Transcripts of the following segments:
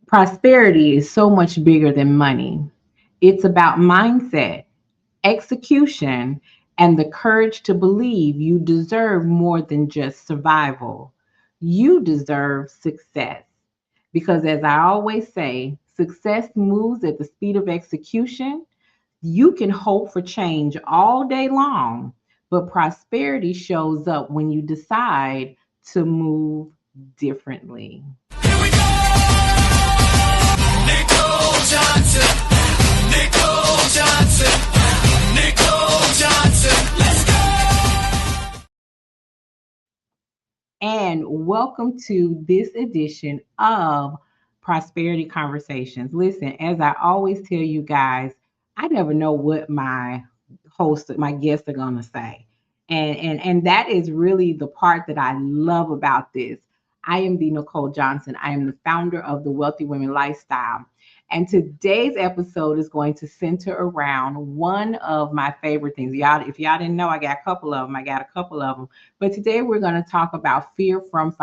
Prosperity is so much bigger than money. It's about mindset, execution, and the courage to believe you deserve more than just survival. You deserve success. Because, as I always say, success moves at the speed of execution. You can hope for change all day long, but prosperity shows up when you decide to move differently. Here we go! Nicole Johnson, Nicole Johnson, Nicole Johnson. Let's go! And welcome to this edition of Prosperity Conversations. Listen, as I always tell you guys, I never know what my guests are gonna say. And that is really the part that I love about this. I am the Nicole Johnson. I am the founder of the Wealthy Women Lifestyle. And today's episode is going to center around one of my favorite things. Y'all, if y'all didn't know, I got a couple of them. I got a couple of them. But today we're going to talk about fear from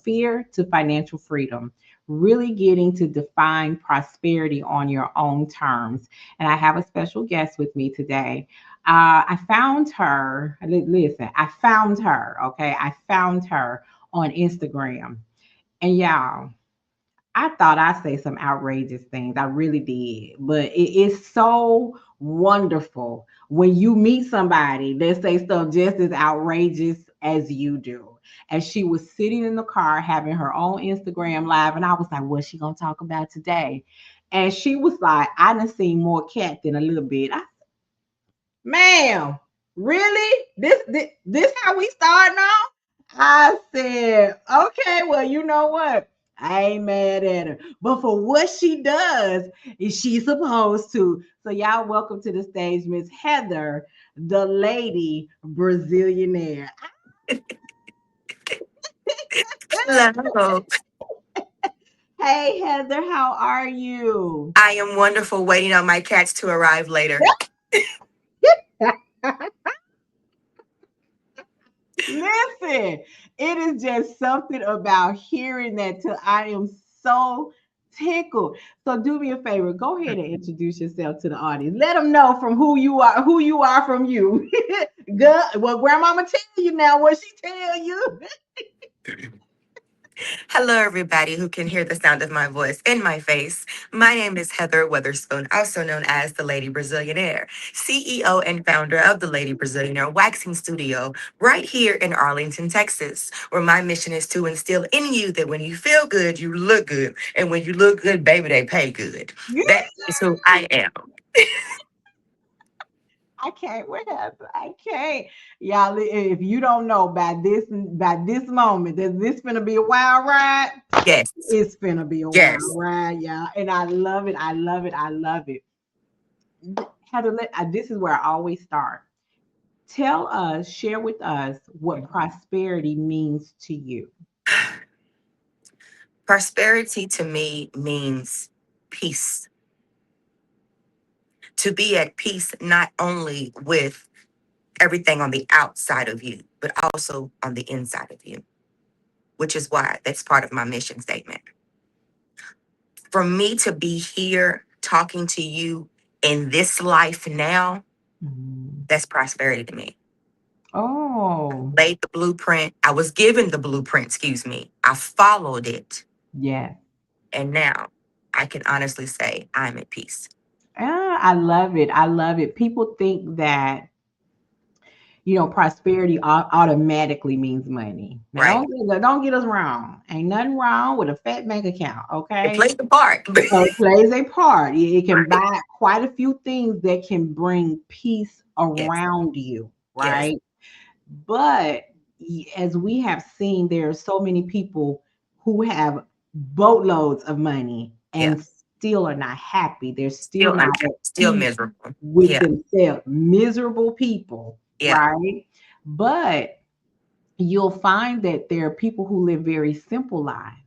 fear to financial freedom. Really getting to define prosperity on your own terms. And I have a special guest with me today. I found her. Listen, I found her. Okay, I found her on Instagram, and y'all, I thought I'd say some outrageous things. I really did. But it is so wonderful when you meet somebody that say stuff just as outrageous as you do. And she was sitting in the car having her own Instagram live. And I was like, what's she going to talk about today? And she was like, I done seen more cat than a little bit. Ma'am, really? This how we start now? I said, okay, well, you know what? I ain't mad at her. But for what she does, is she supposed to. So y'all welcome to the stage, Miss Heather, the lady Brazilianaire. Hello. Hey Heather, how are you? I am wonderful waiting on my cats to arrive later. Listen, it is just something about hearing that till I am so tickled. So do me a favor, go ahead and introduce yourself to the audience. Let them know from who you are from you. Good. Well, grandmama tell you now what she tell you. Hello, everybody who can hear the sound of my voice in my face. My name is Heather Weatherspoon, also known as the Lady Brazilianaire, CEO and founder of the Lady Brazilianaire Waxing Studio right here in Arlington, Texas, where my mission is to instill in you that when you feel good, you look good. And when you look good, baby, they pay good. That is who I am. I can't wait. I can't. Y'all, if you don't know by this moment that this finna be a wild ride, Yes. it's finna be a wild Yes. ride, y'all. And I love it. I love it. I love it. Heather, this is where I always start. Tell us, share with us what prosperity means to you. Prosperity to me means peace. To be at peace not only with everything on the outside of you, but also on the inside of you, which is why that's part of my mission statement. For me to be here talking to you in this life now, Mhm. that's prosperity to me. Oh, Laid the blueprint. I was given the blueprint, excuse me. I followed it. yes. And now I can honestly say I'm at peace. I love it. I love it. People think that prosperity automatically means money. Now, Right. don't get us wrong. Ain't nothing wrong with a fat bank account, It okay? plays a part. So it plays a part. It can Right. buy quite a few things that can bring peace Yes. around you, Yes. right? But as we have seen, there are so many people who have boatloads of money Yeah. and still are not happy. They're still Still not at unhappy. Still peace miserable. with Yeah. themselves. Miserable people, Yeah. right? But you'll find that there are people who live very simple lives,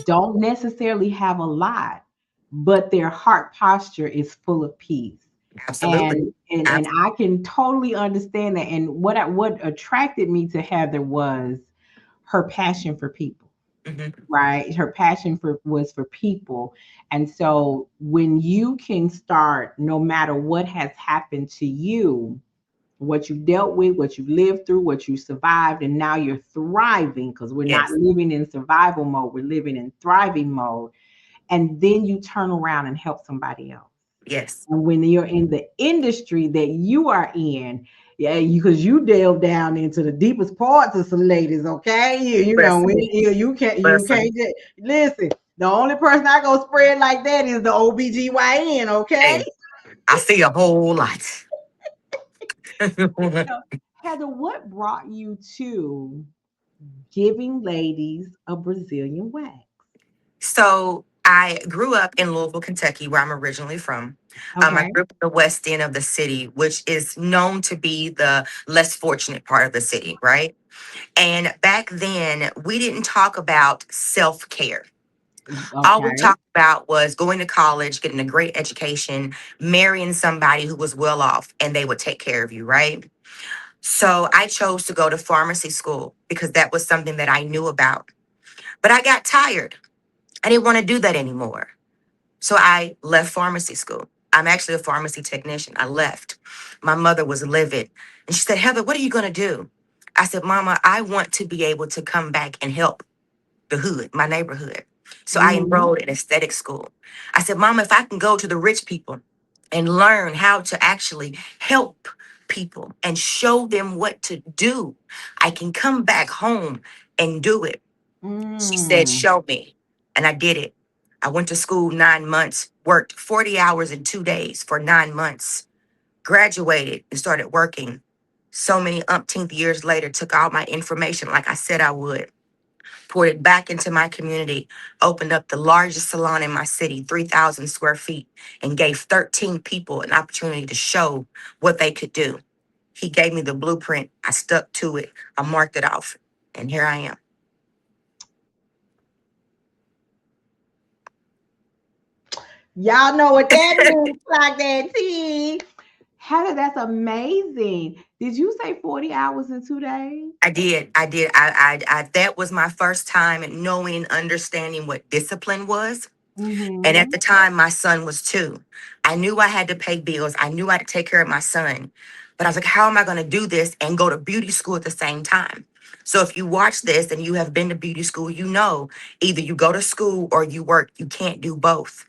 don't necessarily have a lot, but their heart posture is full of peace. Absolutely. And I can totally understand that. And what attracted me to Heather was her passion for people. Hmm. right? Her passion for was for people. And so when you can start, no matter what has happened to you, what you dealt with, what you lived through, what you survived, and now you're thriving because we're not Yes. living in survival mode, we're living in thriving mode. And then you turn around and help somebody else. Yes. And when you're in the industry that you are in, yeah, because you delve down into the deepest parts of some ladies, okay? You know, Listen. when you can't Listen. listen. The only person I go spread like that is the OBGYN, okay? Hey, I see a whole lot. So, Heather, what brought you to giving ladies a Brazilian wax? So I grew up in Louisville, Kentucky, where I'm originally from. I Okay. grew up in the west end of the city, which is known to be the less fortunate part of the city, right? And back then, we didn't talk about self care. All we Okay. talked about was going to college, getting a great education, marrying somebody who was well off, and they would take care of you, right? So I chose to go to pharmacy school because that was something that I knew about. But I got tired. I didn't want to do that anymore. So I left pharmacy school. I'm actually a pharmacy technician. I left. My mother was livid. And she said, Heather, what are you going to do? I said, Mama, I want to be able to come back and help the hood, my neighborhood. So I Hmm. enrolled in aesthetic school. I said, Mama, if I can go to the rich people and learn how to actually help people and show them what to do, I can come back home and do it. She said, Mm. show me. And I did it. I went to school 9 months, worked 40 hours in 2 days for 9 months, graduated and started working. So many umpteenth years later, took all my information like I said I would, poured it back into my community, opened up the largest salon in my city, 3,000 square feet, and gave 13 people an opportunity to show what they could do. He gave me the blueprint. I stuck to it. I marked it off. And here I am. Y'all know what that means, like that tea. Heather, that's amazing. Did you say 40 hours in 2 days? I did. I did. That was my first time in knowing and understanding what discipline was. And at Mm-hmm. the time, my son was 2. I knew I had to pay bills. I knew I had to take care of my son. But I was like, how am I going to do this and go to beauty school at the same time? So if you watch this and you have been to beauty school, you know either you go to school or you work. You can't do both.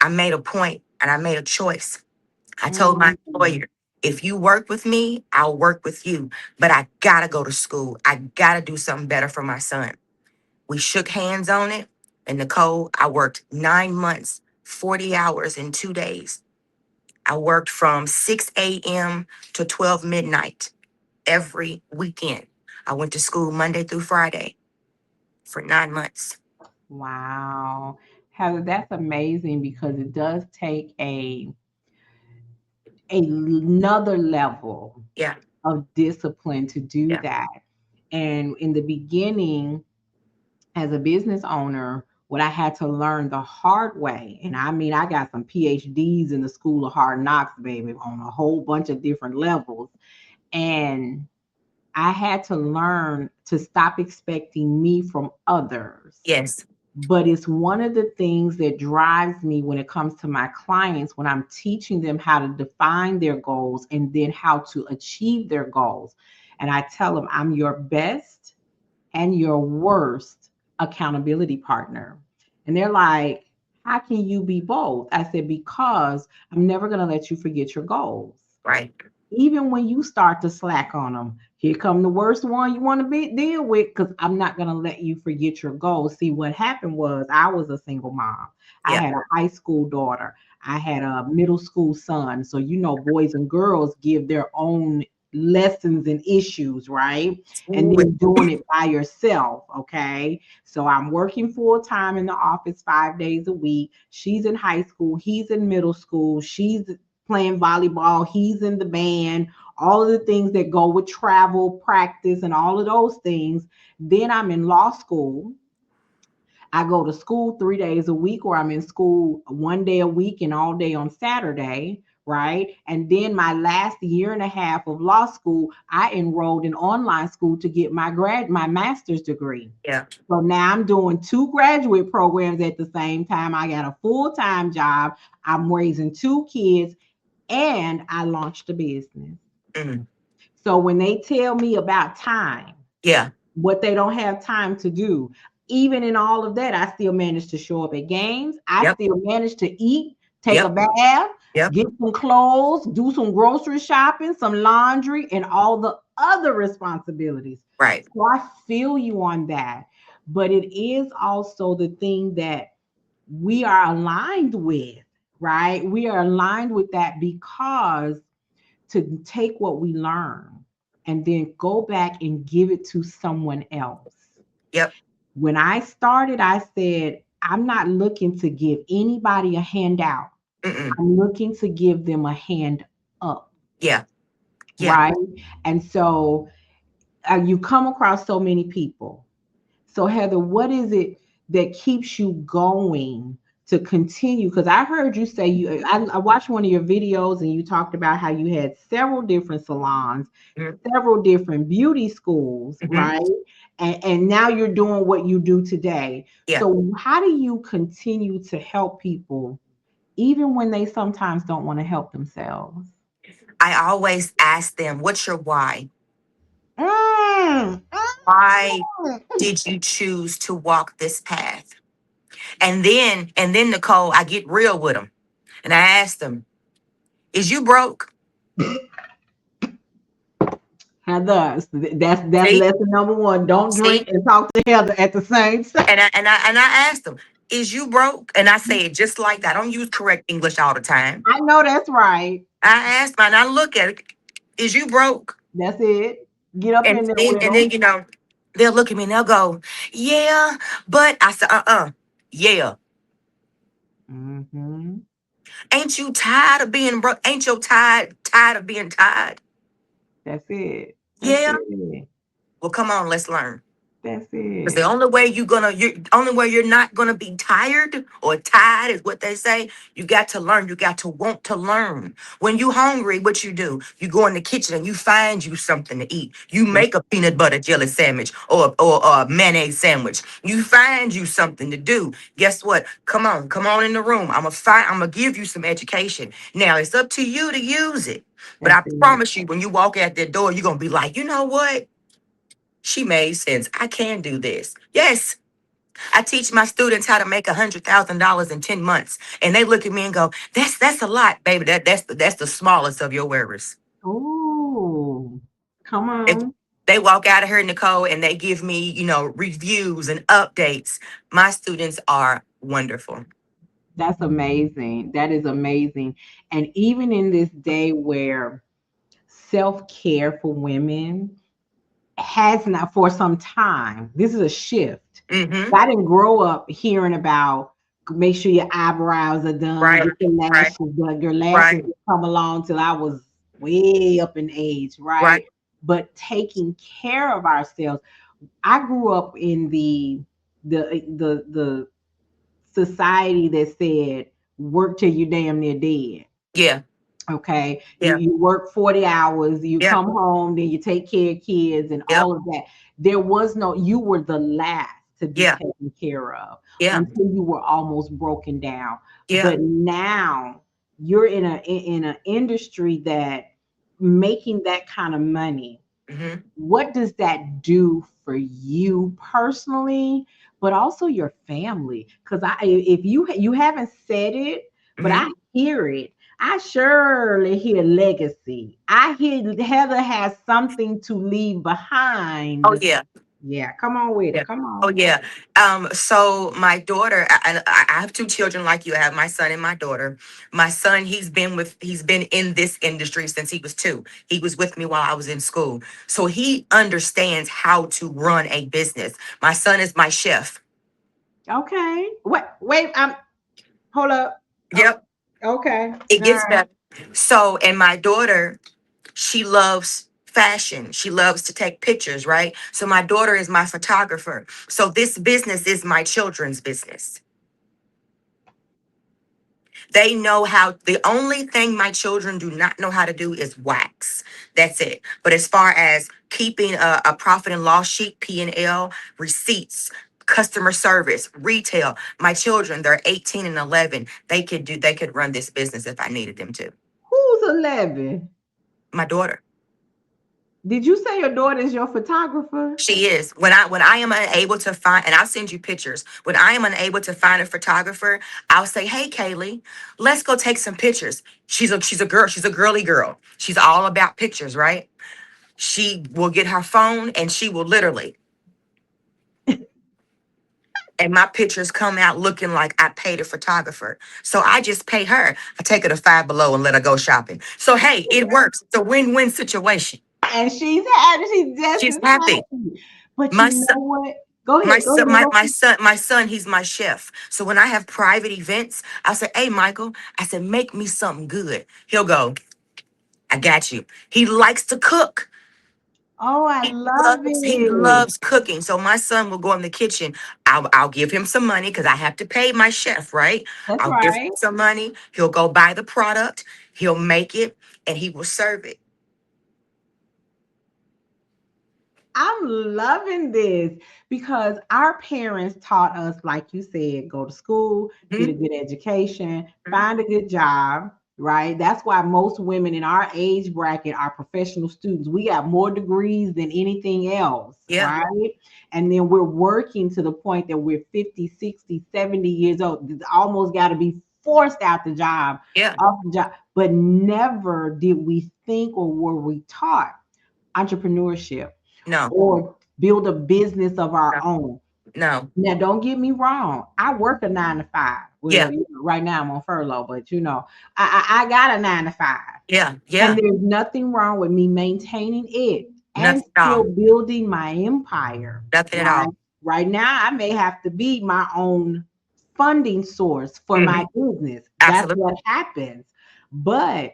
I made a point and I made a choice. I told my Mm-hmm. employer, if you work with me, I'll work with you. But I gotta go to school. I gotta do something better for my son. We shook hands on it. And Nicole, I worked 9 months, 40 hours in 2 days. I worked from 6 a.m. to 12 midnight every weekend. I went to school Monday through Friday for 9 months. Wow. Heather, that's amazing because it does take another level Yeah, of discipline to do yeah, that. And in the beginning, as a business owner, what I had to learn the hard way, and I mean, I got some PhDs in the school of hard knocks, baby, on a whole bunch of different levels. And I had to learn to stop expecting me from others. yes, But it's one of the things that drives me when it comes to my clients when I'm teaching them how to define their goals and then how to achieve their goals. And I tell them, I'm your best and your worst accountability partner. And they're like, how can you be both? I said, because I'm never going to let you forget your goals. right. Even when you start to slack on them, here come the worst one you want to be deal with because I'm not going to let you forget your goals. See, what happened was I was a single mom. I Yeah. had a high school daughter. I had a middle school son. So, boys and girls give their own lessons and issues, right? And Ooh, then doing it by yourself, okay? So I'm working full time in the office 5 days a week. She's in high school, he's in middle school, she's playing volleyball, he's in the band, all of the things that go with travel, practice, and all of those things. Then I'm in law school. I go to school 3 days a week, or I'm in school one day a week and all day on Saturday, right? And then my last year and a half of law school, I enrolled in online school to get my master's degree. Yeah. So now I'm doing two graduate programs at the same time. I got a full-time job. I'm raising two kids and I launched a business. Mm. So when they tell me about time, Yeah. what they don't have time to do, even in all of that, I still manage to show up at games. I Yep. still manage to eat, take a Yep. bath, Yep. get some clothes, do some grocery shopping, some laundry, and all the other responsibilities. Right. So I feel you on that. But it is also the thing that we are aligned with, right? We are aligned with that because to take what we learn and then go back and give it to someone else. Yep. When I started, I said, I'm not looking to give anybody a handout. Mm-mm. I'm looking to give them a hand up, Yeah. Yeah. right? And so you come across so many people. So, Heather, what is it that keeps you going to continue? Because I heard you say I watched one of your videos and you talked about how you had several different salons, Mm-hmm. several different beauty schools, Mm-hmm. right? And now you're doing what you do today. Yeah. So, how do you continue to help people even when they sometimes don't want to help themselves? I always ask them, what's your why? Mm, Why mm. did you choose to walk this path? And then Nicole, I get real with them. And I ask them, is you broke? Heather, that's See? lesson number one. Don't See? drink and talk to Heather at the same time. And I ask them, is you broke? And I say it just like that. I don't use correct English all the time. I know that's right. I ask mine, I look at it, is you broke? That's it. Get up And in there then with and them. then they'll look at me and they'll go, yeah, but I said, yeah. Hmm. Ain't you tired of being broke? Ain't you tired of being tired? That's it. That's Yeah. it. Well, come on, let's learn. That's Because the it. only way you're only way you're not gonna be tired or tired is what they say. You got to learn. You got to want to learn. When you hungry, what you do? You go in the kitchen and you find you something to eat. You That's make a peanut butter jelly sandwich or a mayonnaise sandwich. You find you something to do. Guess what? Come on in the room. I'm gonna give you some education. Now it's up to you to use it. But that's I it. promise you, when you walk out that door, you're gonna be like, you know what? She made sense. I can do this. Yes, I teach my students how to make $100,000 in 10 months. And they look at me and go, that's a lot, baby. That's the smallest of your worries. Oh, come If on. they walk out of here, Nicole, and they give me, reviews and updates, my students are wonderful. That's amazing. That is amazing. And even in this day where self care for women has not for some time, this is a shift. Mm-hmm. I didn't grow up hearing about make sure your eyebrows are done, Right, get your right, lashes done. Your lashes right, didn't come along till I was way up in age, right. right? But taking care of ourselves. I grew up in the society that said work till you damn near dead. Yeah, Okay. You yeah, you work 40 hours, you yeah, come home, then you take care of kids and yep, all of that. There was no, you were the last to be yeah, taken care of yeah, until you were almost broken down. yeah. But now you're in an industry that making that kind of money, Mm-hmm. what does that do for you personally, but also your family? Because if you haven't said it, but Mm-hmm. I hear it. I surely hear legacy. I hear Heather has something to leave Oh behind. yeah. Yeah, come on with Yeah. it. Come Oh on. yeah. So my daughter, I have two children like you. I have my son and my daughter. My son, he's been in this industry since he was 2. He was with me while I was in school. So he understands how to run a business. My son is my chef. Okay. Wait. Hold up. Oh, Yep. okay. It All gets right. better. So, and my daughter, she loves fashion. She loves to take pictures, right? So my daughter is my photographer. So this business is my children's business. They know how. The only thing my children do not know how to do is wax. That's it. But as far as keeping a profit and loss sheet, P&L, receipts, customer service, retail, my children, they're 18 and 11. They could run this business if I needed them to. Who's 11? My daughter. Did you say your daughter is your photographer? She is. When I am unable to find, and I'll send you pictures. When I am unable to find a photographer, I'll say, "Hey, Kaylee, let's go take some pictures." She's a girl. She's a girly girl. She's all about pictures, right? She will get her phone and she will literally, and my pictures come out looking like I paid a photographer. So I just pay her. I take her to Five Below and let her go shopping. So hey, it works. It's a win-win situation. And she's happy. She's just She's as happy. happy. But My you son, know what? Go my ahead. Go son, ahead. my son, he's my chef. So when I have private events, I'll say, "Hey, Michael," I said, "make me something good." He'll go, "I got you." He likes to cook. Oh, I love He it. loves cooking. So my son will go in the kitchen. I'll give him some money because I have to pay my chef, right? That's I'll give him right. some money. He'll go buy the product. He'll make it and he will serve it. I'm loving this because our parents taught us, like you said, go to school, get a Mhm, good education, mhm. find a good job, right? That's why most women in our age bracket are professional students. We got more degrees than anything else, Yeah, right? And then we're working to the point that we're 50, 60, 70 years old. It's almost got to be forced out the job, yeah. off the job. But never did we think or were we taught entrepreneurship No, or build a business of our no, own. no. Now, don't get me wrong. I work a 9 to 5. Yeah, Well, right now I'm on furlough, but I got a 9 to 5, yeah, and yeah. there's nothing wrong with me maintaining it and Nothing at still all. building my empire. Nothing at Right, all. right now I may have to be my own funding source for my Hmm. business. That's Absolutely. what happens. But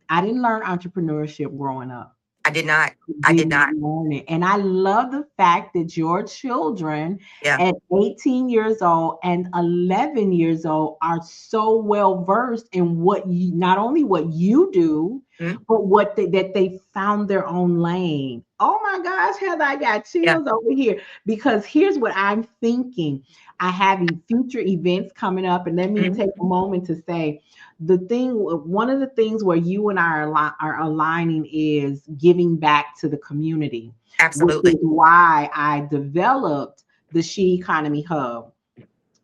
I didn't learn entrepreneurship growing up. I did not. I Did did not not. learn it. And I love the fact that your children Yeah. at 18 years old and 11 years old are so well versed in what you, not only what you do, Mhm. but that they found their own lane. Oh my gosh, Heather, I got Yeah. chills over here because here's what I'm thinking. I have future events coming up, and let me Mhm. take a moment to say one of the things where you and I are aligning is giving back to the community, which is Absolutely. why I developed the She Economy Hub.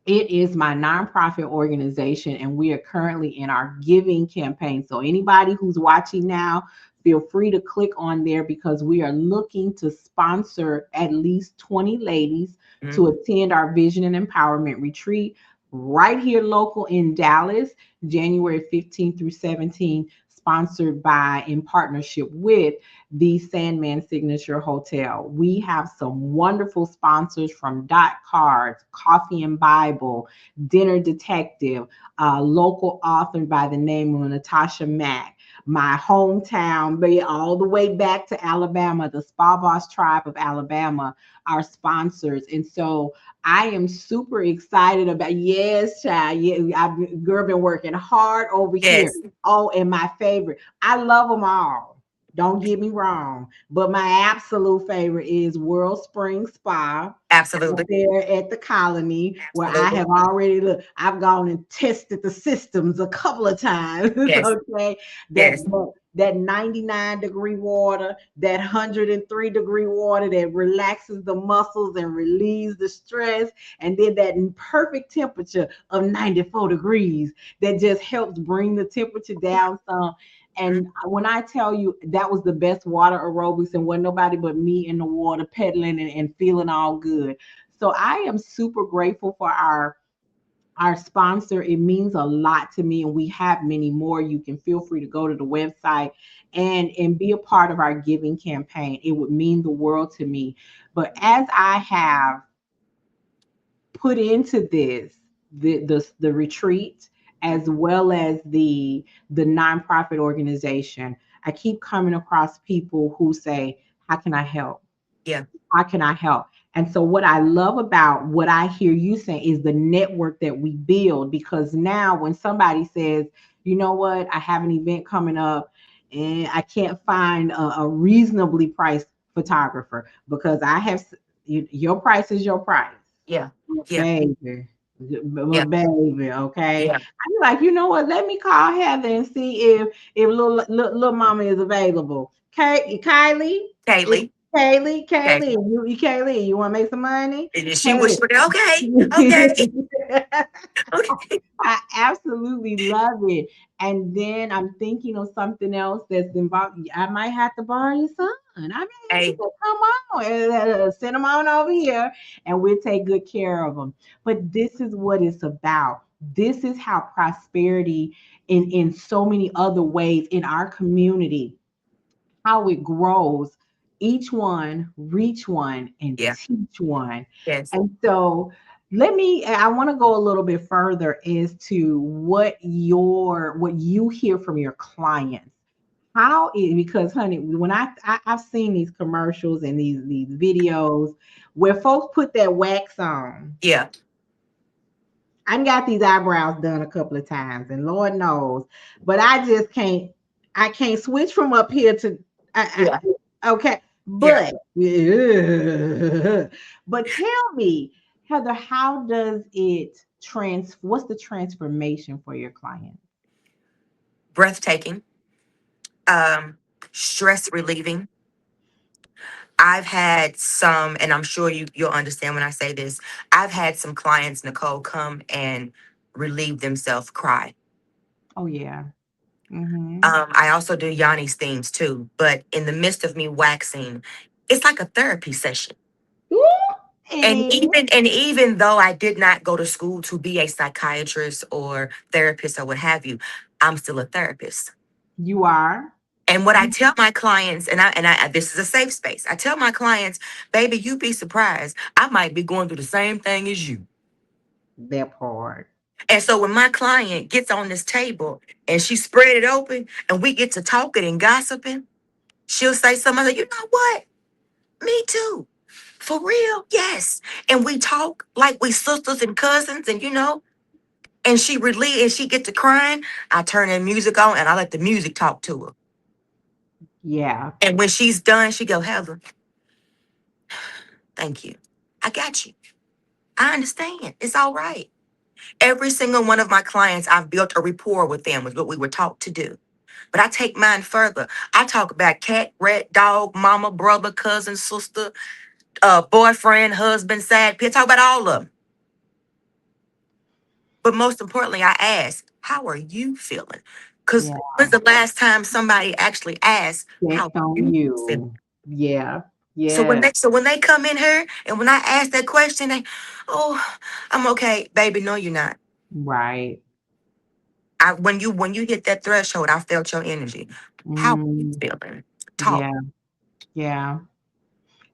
It is my nonprofit organization, and we are currently in our giving campaign. So, anybody who's watching now, feel free to click on there because we are looking to sponsor at least 20 ladies Mhm. to attend our Vision and Empowerment Retreat right here local in Dallas, January 15th through 17th, sponsored by in partnership with the Sandman Signature Hotel. We have some wonderful sponsors from Dot Cards, Coffee and Bible, Dinner Detective, a local author by the name of Natasha Mack, my hometown, all the way back to Alabama, the Spa Boss Tribe of Alabama, our sponsors. And so I am super excited about, yes, child. Yeah, I've girl been working hard over here. Yes. Oh, and my favorite, I love them all. Don't get me wrong, but my absolute favorite is World Spring Spa out Absolutely. there at the Colony, where I Absolutely. have already looked. I've gone and tested the systems a couple of times. Yes. Okay, Yes. that 99-degree water, that 103-degree water that relaxes the muscles and relieves the stress, and then that perfect temperature of 94 degrees that just helps bring the temperature down some. Mhm. And when I tell you that was the best water aerobics, and wasn't nobody but me in the water pedaling and feeling all good. So I am super grateful for our sponsor. It means a lot to me, and we have many more. You can feel free to go to the website and be a part of our giving campaign. It would mean the world to me. But as I have put into this the retreat as well as the nonprofit organization, I keep coming across people who say, how can I help? Yeah. How can I help? And so, what I love about what I hear you saying is the network that we build. Because now, when somebody says, you know what, I have an event coming up and I can't find a reasonably priced photographer because your price is your price. Yeah. Yeah. Baby. Yeah. Baby, okay. Yeah. I'm like, you know what? Let me call Heather and see if little mama is available. Kylie, is Kaylee. Okay. Kaylee, Kaylee, you want to make some money? And she was Kaylee. okay. Okay. Okay. I absolutely love it. And then I'm thinking of something else that's involved. I might have to borrow your son. I may have to Hey. say, come on, send him on over here and we'll take good care of them. But this is what it's about. This is how prosperity in so many other ways in our community, how it grows. Each one reach one and Yeah. teach one. Yes. And so I want to go a little bit further as to what you hear from your clients. How is, because honey, when I've seen these commercials and these videos where folks put that wax on. Yeah. I got these eyebrows done a couple of times, and Lord knows, but I just can't. I can't switch from up here to. Yeah. Okay, Yeah. but but tell me, Heather, how does it What's the transformation for your client? Breathtaking. Um, Stress relieving. I've had some, and I'm sure you'll understand when I say this. I've had some clients, Nicole, come and relieve themselves, cry. Oh yeah. Mm-hmm. I also do Yanni's themes too, but in the midst of me waxing, it's like a therapy session. It is. And even though I did not go to school to be a psychiatrist or therapist or what have you, I'm still a therapist. You are. And what I tell my clients, and I this is a safe space. I tell my clients, baby, you'd be surprised. I might be going through the same thing as you. That part. And so when my client gets on this table and she spread it open and we get to talking and gossiping, she'll say something like, you know what? Me too. For real? Yes. And we talk like we sisters and cousins, and and she get to crying. I turn that music on and I let the music talk to her. Yeah. And when she's done, she go, Heather, thank you. I got you. I understand. It's all right. Every single one of my clients, I've built a rapport with them, with what we were taught to do. But I take mine further. I talk about cat, rat, dog, mama, brother, cousin, sister, boyfriend, husband, side piece. I talk about all of them. But most importantly, I ask, how are you feeling? Because Yeah. when's the last time somebody actually asked, how Checked are on you feeling? you. Yeah. So Yeah. when they come in here and when I ask that question, they, oh, I'm okay, baby. No, you're not. Right. When you hit that threshold, I felt your energy. How are you Mm, feeling? Talk. yeah. Yeah.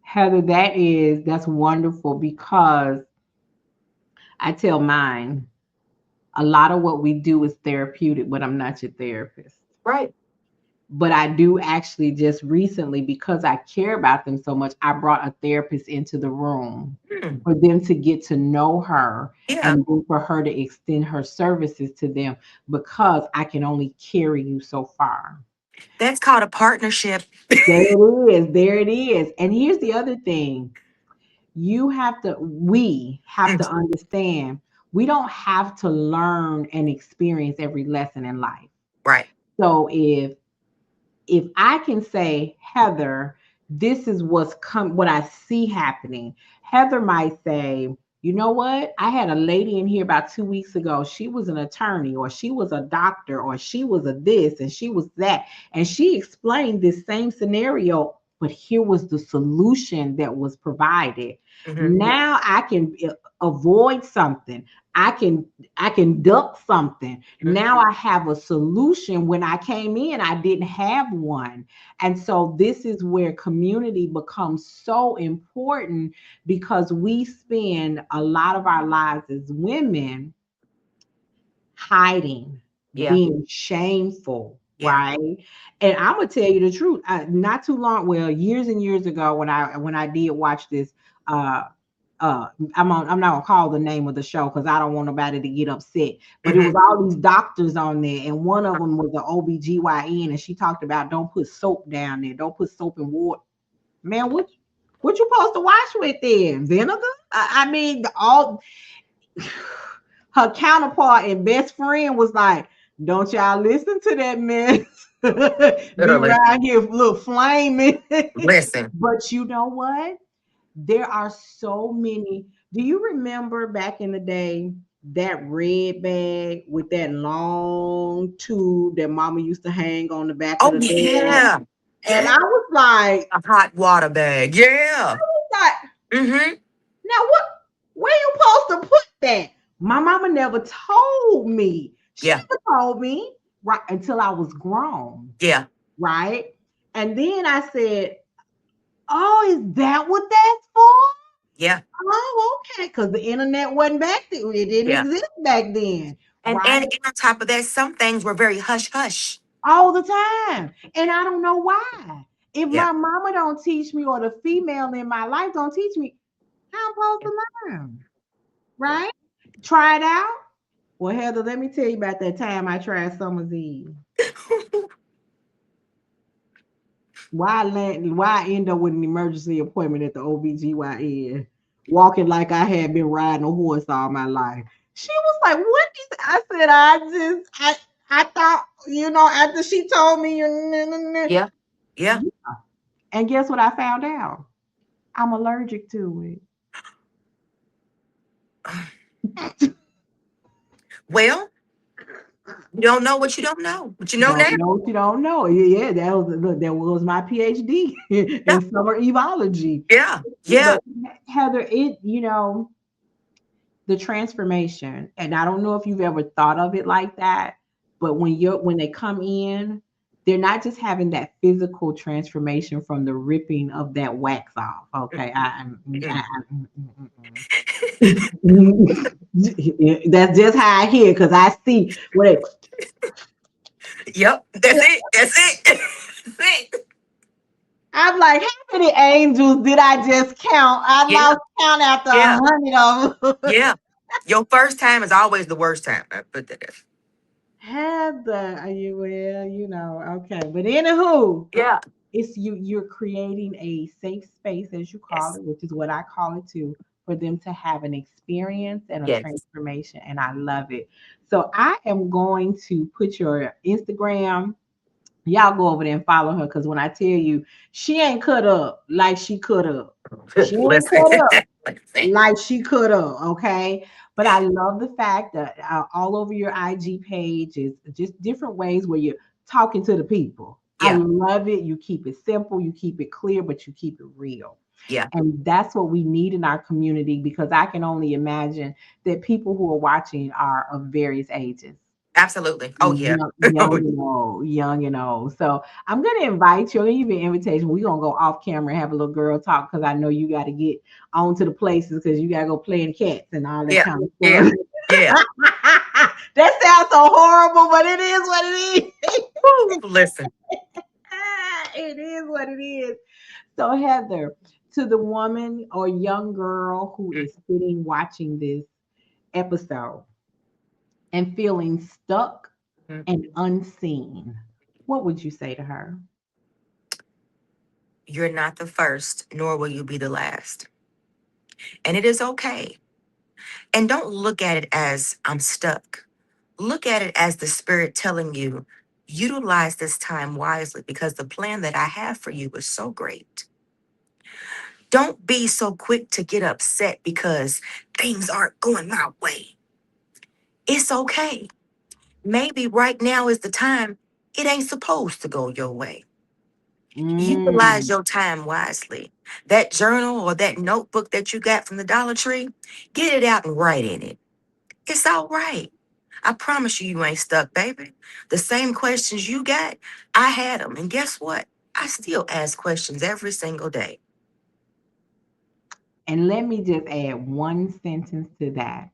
Heather, that's wonderful because I tell mine a lot of what we do is therapeutic, but I'm not your therapist. Right. But I do actually just recently, because I care about them so much, I brought a therapist into the room Hmm. for them to get to know her Yeah. and then for her to extend her services to them because I can only carry you so far. That's called a partnership. There it is. There it is. And here's the other thing. We have Mm, to understand we don't have to learn and experience every lesson in life. right. So if I can say, Heather, this is what I see happening. Heather might say, you know what? I had a lady in here about 2 weeks ago. She was an attorney, or she was a doctor, or she was a this, and she was that. And she explained this same scenario, but here was the solution that was provided. Hmm. Now I can avoid something. I can I can duck something. Now I have a solution. When I came in, I didn't have one. And so this is where community becomes so important because we spend a lot of our lives as women hiding, Yeah. being shameful, Yeah. right? And I'm gonna tell you the truth. Not too long, well, years and years ago, when I did watch this uh I'm not gonna call the name of the show because I don't want nobody to get upset. But it Hmm. was all these doctors on there, and one of them was the OBGYN, and she talked about don't put soap down there, don't put soap and water. Man, what you supposed to wash with then? Vinegar? I mean, all her counterpart and best friend was like, "Don't y'all listen to that man? Be Literally. around here, look flaming." Listen. But you know what? There are so many. Do you remember back in the day that red bag with that long tube that mama used to hang on the back of Oh the door? yeah. And Yeah. I was A hot water bag. Yeah. like, Hmm. now what? Where you supposed to put that? My mama never told me. She Yeah. never told me right until I was grown, Yeah. right? And then I said, "Oh, is that what that's for?" Yeah. Oh, okay. Because the internet wasn't back then. It didn't Yeah. exist back then, And right? on top of that, some things were very hush hush. All the time. And I don't know why. If Yeah. my mama don't teach me or the female in my life don't teach me, how I'm supposed to learn, right? Try it out. Well, Heather, let me tell you about that time I tried Summer's Eve. Why I end up with an emergency appointment at the OBGYN, walking like I had been riding a horse all my life. She was like, "What is?" I said, I thought, after she told me, Yeah. Yeah. and guess what I found out? I'm allergic to it. Well, you don't know what you don't know. But you know now. Don't know what you don't know. Yeah, that was my PhD Yeah. in summer evology. Yeah. Yeah. But Heather, the transformation, and I don't know if you've ever thought of it like that, but when they come in, they're not just having that physical transformation from the ripping of that wax off. Okay, Mm-mm. that's just how I hear because I see what Yep. That's it. That's it. That's it. I'm like, how many angels did I just count? I Yeah. lost count after Yeah. 100 of them. Yeah. Your first time is always the worst time. I put that in. Heather, are you well? Okay. But anywho, Yeah. you're creating a safe space, as you call Yes. it, which is what I call it too, for them to have an experience and a Yes. transformation. And I love it. So I am going to put your Instagram. Y'all go over there and follow her because when I tell you, she ain't cut up like she could have. She ain't Listen. cut up Listen. like she could have, okay? But I love the fact that all over your IG page is just different ways where you're talking to the people. I Yeah. love it. You keep it simple, you keep it clear, but you keep it real. Yeah. And that's what we need in our community because I can only imagine that people who are watching are of various ages. Absolutely. Oh yeah. Young, Oh, young and old, young and old. So I'm gonna invite you. I'm gonna give you an invitation. We're gonna go off camera and have a little girl talk because I know you got to get on to the places because you gotta go play in cats and all that yeah. kind of Yeah. stuff. Yeah. That sounds so horrible, but it is what it is. Woo, listen. It is what it is. So Heather, to the woman or young girl who is sitting watching this episode and feeling stuck Mhm. and unseen, what would you say to her? You're not the first, nor will you be the last. And it is okay. And don't look at it as I'm stuck. Look at it as the spirit telling you, utilize this time wisely because the plan that I have for you is so great. Don't be so quick to get upset because things aren't going my way. It's okay. Maybe right now is the time it ain't supposed to go your way. Utilize Mm. your time wisely. That journal or that notebook that you got from the Dollar Tree, get it out and write in it. It's all right. I promise you, you ain't stuck, baby. The same questions you got, I had them. And guess what? I still ask questions every single day. And let me just add one sentence to that.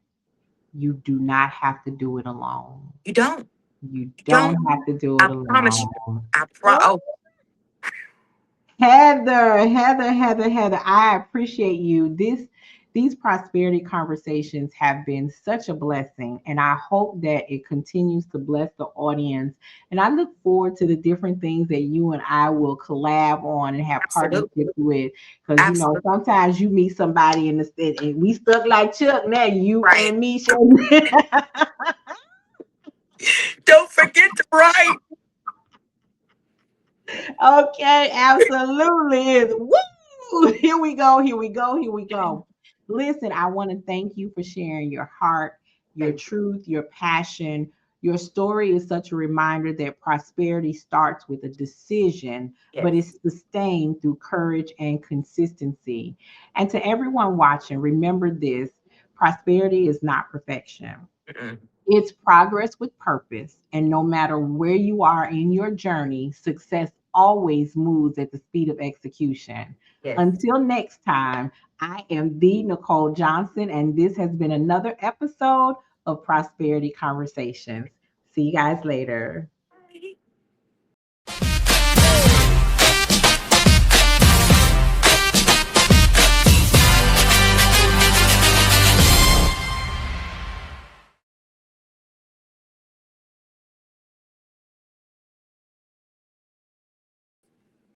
You do not have to do it alone. You don't. You You don't don't. have to do it I promise you. alone. I pro. Oh, Oh, Heather, I appreciate you. These prosperity conversations have been such a blessing, and I hope that it continues to bless the audience. And I look forward to the different things that you and I will collab on and have Absolutely. partnerships with. Because Absolutely. sometimes you meet somebody in the state, and we stuck like Chuck now. You Right. and me, Don't forget to write. Okay, absolutely is. Woo! Here we go, here we go, here we go. Listen, I want to thank you for sharing your heart, your Thank you. truth, your passion. Your story is such a reminder that prosperity starts with a decision, but Yes. is sustained through courage and consistency. And to everyone watching, remember this: prosperity is not perfection. Mm-mm. It's progress with purpose. And no matter where you are in your journey, success always moves at the speed of execution. Yes. Until next time, I am the Nicole Johnson, and this has been another episode of Prosperity Conversations. See you guys later.